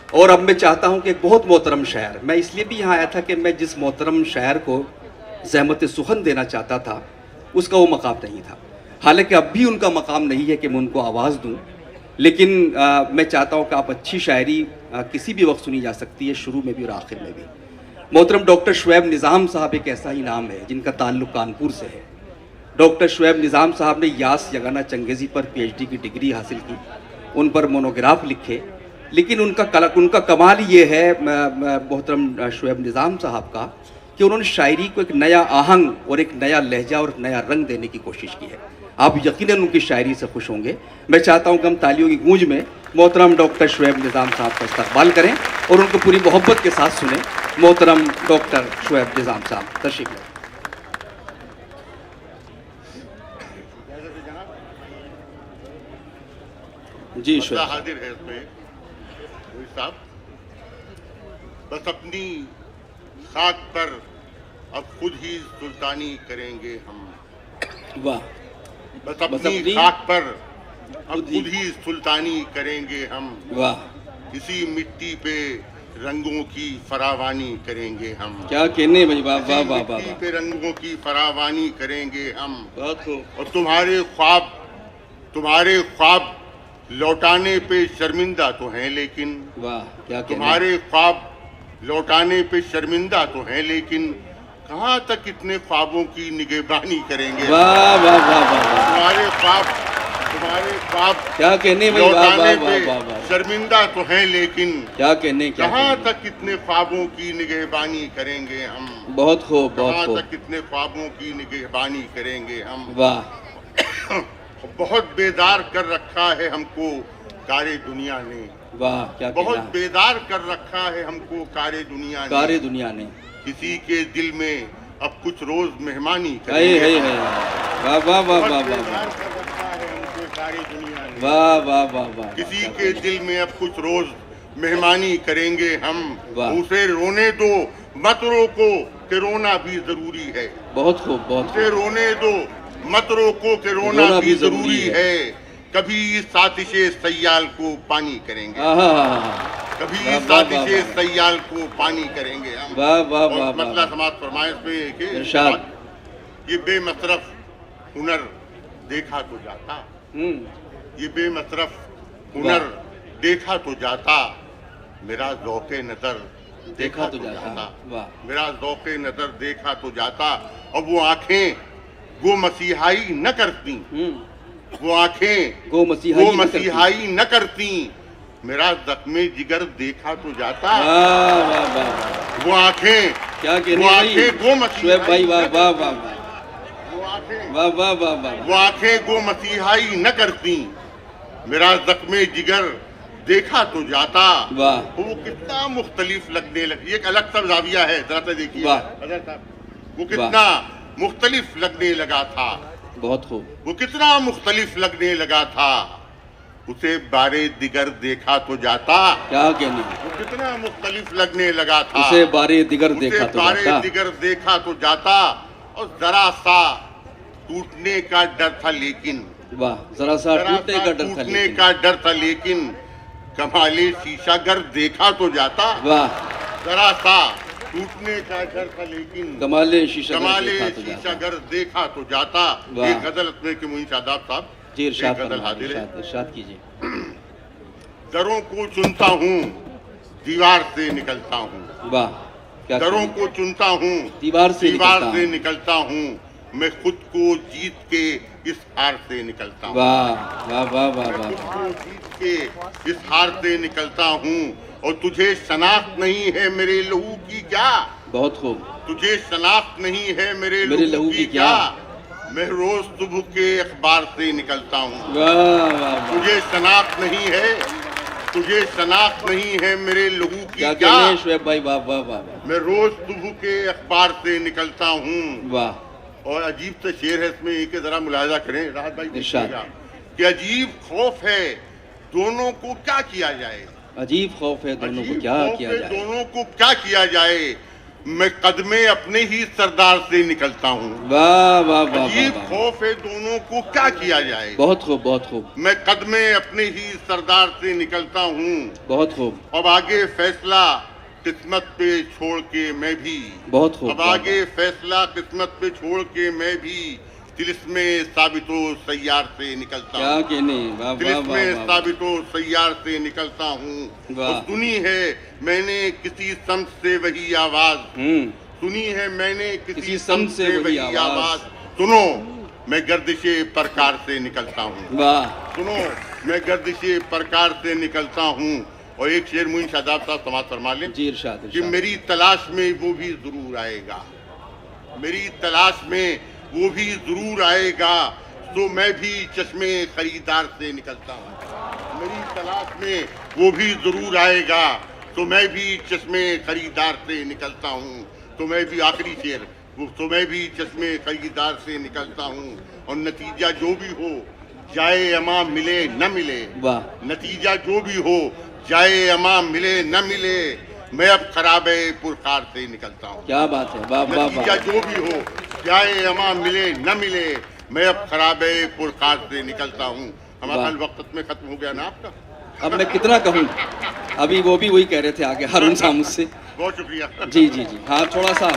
और अब मैं चाहता हूं कि एक बहुत मोहतरम शायर, मैं इसलिए भी यहाँ आया था कि मैं जिस मोहतरम शायर को ज़हमत सुखन देना चाहता था उसका वो मकाम नहीं था। हालांकि अब भी उनका मकाम नहीं है कि मैं उनको आवाज़ दूं, लेकिन मैं चाहता हूं कि आप अच्छी शायरी किसी भी वक्त सुनी जा सकती है, शुरू में भी और आखिर में भी। मोहतरम डॉक्टर शुएब निज़ाम साहब एक ऐसा ही नाम है जिनका ताल्लुक़ कानपुर से है। डॉक्टर शुएब निज़ाम साहब ने यास यगाना चंगेज़ी पर PhD की डिग्री हासिल की, उन पर मोनोग्राफ लिखे, लेकिन उनका कमाल ये है मोहतरम शुएब निज़ाम साहब का कि उन्होंने शायरी को एक नया आहंग और एक नया लहजा और नया रंग देने की कोशिश की है। आप यकीनन उनकी शायरी से खुश होंगे। मैं चाहता हूँ कि हम तालियों की गूंज में मोहतरम डॉक्टर शुएब निज़ाम साहब का इस्तकबाल करें और उनको पूरी मोहब्बत के साथ सुने। मोहतरम डॉक्टर शुएब निज़ाम साहब तशरीफ लें। जी शुएब हाजिर है इसमें साहब, बस अपनी खाक पर अब खुद ही सुल्तानी करेंगे हम। वाह। बस अपनी खाक पर अब खुद ही सुल्तानी करेंगे हम। वाह। इसी मिट्टी पे रंगों की फरावानी करेंगे हम। क्या कहने भाई, वाह वाह वाह वाह। मिट्टी पे रंगों की फरावानी करेंगे हम। बहुत खूब। और तुम्हारे ख्वाब लौटाने पे शर्मिंदा तो हैं, लेकिन वाह क्या तुम्हारे ख्वाब लौटाने पे शर्मिंदा तो हैं, लेकिन कहाँ तक इतने ख्वाबों की निगहबानी करेंगे। वाह वाह वाह वाह। तुम्हारे ख्वाब क्या कहने भाई, लौटाने वाह वाह वाह। पे शर्मिंदा तो हैं, लेकिन क्या कहने, कहाँ तक इतने ख्वाबों की निगहबानी करेंगे हम। बहुत खूब, बहुत कहाँ खूब। तक इतने ख्वाबों की निगहबानी करेंगे हम। वाह। बहुत बेदार कर रखा है हमको कारे दुनिया ने। वाह क्या बहुत बेदार कर रखा है हमको कारे दुनिया ने। किसी के दिल में अब कुछ रोज मेहमानी करेंगे। वाह वाह वाह वाह वाह। कर रखा है हमको कारे दुनिया ने। वाह वाह वाह वाह। किसी के दिल में अब कुछ रोज मेहमानी करेंगे हम। उसे रोने दो मत रोको कि रोना भी जरूरी है। बहुत खूब, बहुत खूब। उसे रोने दो मत रोको कि रोना भी जरूरी है। कभी इस सातिशे सयाल को पानी करेंगे। कभी इस सातिशे सयाल को पानी करेंगे हम। वाह वाह वाह। मतलब समाज फरमाइश पे ये बेमसरफ हुनर देखा तो जाता। ये बेमसरफ हुनर देखा तो जाता। मेरा ज़ौक़े नजर देखा तो जाता। मेरा ज़ौक़े नजर देखा तो जाता। और वो आंखें गो मसीहाई न करती। वो आंखें गो मसीहाई न करती। मेरा ज़ख्मे जिगर देखा तो जाता। वो आंखें क्या कहने, वो आंखें गो मसीहाई, वाह वाह वाह। वाह वाह वाह वाह। वो आंखें गो मसीहाई न करती। मेरा ज़ख्मे जिगर देखा तो जाता। वाह। वो कितना मुख्तलिफ लगने लगी। एक अलग सा जाविया है, जरा सा देखिए। वो कितना मुख्तलिफ लगने लगा था। बहुत खूब। वो कितना मुख्तलिफ लगने लगा था। उसे बारे दिगर देखा तो जाता। क्या कहने, वो कितना मुख्तलिफ लगने लगा था। उसे बारे दिगर देखा तो बारे दिगर देखा तो जाता। और जरा सा टूटने का डर था, लेकिन वाह, जरा सा टूटने का डर था, लेकिन कमाले शीशागर देखा तो जाता। वाह। जरा सा टूटने का डर था, लेकिन कमाले शीशागर देखा तो जाता। एक गजल में कि मुइन शादाब साहब जी इरशाद कीजिए। दरों को चुनता हूँ दीवार से निकलता हूँ। वाह क्या। दरों को चुनता हूँ दीवार से निकलता हूँ। मैं खुद को जीत के इस हार से निकलता हूँ। वाह वाह वाह वाह वाह। खुद को जीत के इस हार से निकलता हूँ। और तुझे शनाख्त नहीं है मेरे लहू की क्या। बहुत खूब। तुझे शनाख्त नहीं है मेरे लहू की क्या। मैं रोज सुबह के अखबार से निकलता हूँ। तुझे शनाख्त नहीं है, तुझे शनाख्त नहीं है मेरे लहू की क्या। शुएब भाई वाह वाह वाह। मैं रोज सुबह के अखबार से निकलता हूँ। वाह। और अजीब से शेर है इसमें, एक जरा मुलाहिजा करें राहत भाई कि अजीब खौफ है दोनों को क्या किया जाए। अजीब खौफ है दोनों को क्या किया जाए। दोनों को क्या किया जाए। मैं कदमे अपने ही सरदार से निकलता हूँ। वाह वाह वाह ये वाह, वाह। खौफ है दोनों को क्या किया जाए। बहुत खूब, बहुत खूब, मैं कदमे अपने ही सरदार से निकलता हूँ। बहुत खूब, अब आगे फैसला किस्मत पे छोड़ के मैं भी, बहुत खूब। अब आगे फैसला किस्मत पे छोड़ के मैं भी तिलिस्मे साबितो सैयार से निकलता क्या हूँ। कहने, वाह वाह तिलिस्मे वाह वाह, साबितो सैयार से निकलता हूँ। वाह। और सुनी है मैंने किसी संत से वही आवाज, सुनी है मैंने किसी संत से वही आवाज। सुनो मैं गर्दिशे प्रकार से निकलता हूँ। वाह, सुनो मैं गर्दिशे प्रकार से निकलता हूँ। और एक शेर मुइन शादाब साहब समाज फरमा लें जी इरशाद, कि इरशाद। मेरी तलाश में वो भी जरूर आएगा, मेरी तलाश में वो भी जरूर आएगा, तो मैं भी चश्मे खरीदार से निकलता हूँ। मेरी तलाश में वो भी जरूर आएगा, तो मैं भी चश्मे खरीदार से निकलता हूँ। तो मैं भी आखिरी शेर, तो मैं भी चश्मे खरीदार से निकलता हूँ। और नतीजा जो भी हो जाए अमा मिले न मिले, वाह, नतीजा जो भी हो जाए अमा मिले न मिले, मैं अब खराबे पुरखार से निकलता हूँ। क्या बात है, वाह वाह नतीजा वाह, जो भी हो जाए अमा मिले न मिले, मैं अब खराबे पुरखार से निकलता हूँ। हमारा वाह। कल वक्त में खत्म हो गया ना आपका। अब मैं कितना कहूँ, अभी वो भी वही कह रहे थे आगे हारून साहब मुझसे। बहुत शुक्रिया। जी जी जी, हाँ थोड़ा सा